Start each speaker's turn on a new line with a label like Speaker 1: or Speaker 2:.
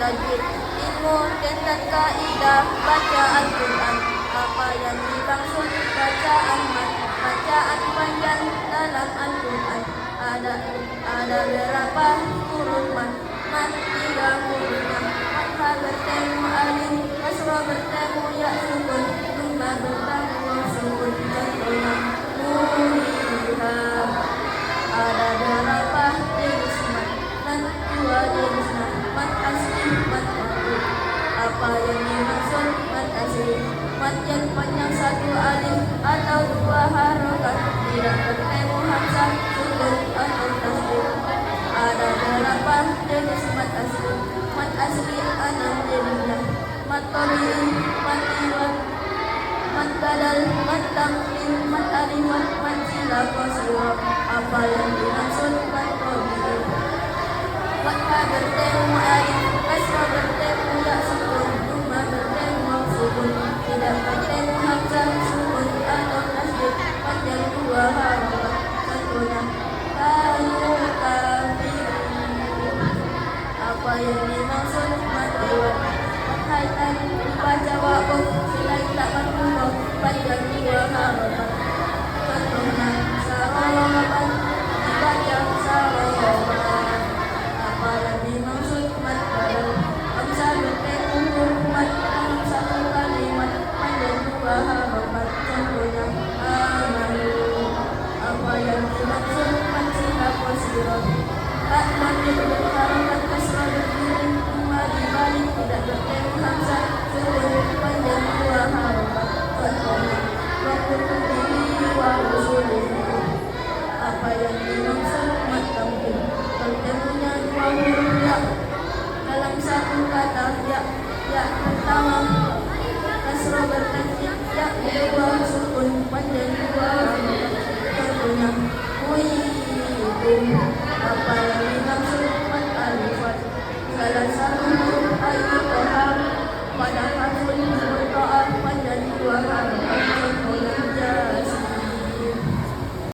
Speaker 1: tajwid, ilmu dan kaidah baca Al-Quran. Apa yang dimaksud bacaan panjang dalam Al-Quran? Ada berapa huruf mat? 3 hurufnya. Fathah bertemu alif, kasrah bertemu ya sukun, dhamma bertemu waw sukun. Contohnya nuriha. Ada berapa jenis mat? 2 jenis mat asli, mat maqlub. Apa yang dimaksud mat asli? Mat yang panjang 1 alif atau 2 harokat, tidak bertemu hamzah, sukun atau tasdid. Ada berapa jenis mat asli? Mat asli 6 jenisnya. Mat tabi'i, mat iwad, mat badal, mat tamkin, mat alifat, mat sila qasira. Apa yang dimaksud mat tabi'i? Fathah bertemu alif, kasrah bertemu ya sukun, dhamma bertemu waw sukun, tidak bertemu hamzah, sukun atau tasdid, panjang 2 harokat. Contohnya kanu kafirun. Apa yang dimaksud mat iwad? Fathah dibaca waqaf, selain tak berhuruf, panjang 2 harokat. Contohnya saraban, dibaca saraban. Apa yang dimaksud mat badal? Hamzah bertemu huruf mat dalam 1 kalimat, panjang 2 harokat. Contohnya amanu. Apa yang dimaksud mat sila qasira? Mat mati berharokat, kasrah berdiri, dhamma dibalik, tidak bertemu hamzah, sukun, panjang 2 harokat. Contohnya wa kutubihi wa rusulihi. Apa yang dimaksud mat tamkin? Bertemunya 2 huruf ya dalam 1 kata, ya pertama kasrah bertasydid, ya kedua sukun, panjang 2 harokat. Contohnya mu'idun.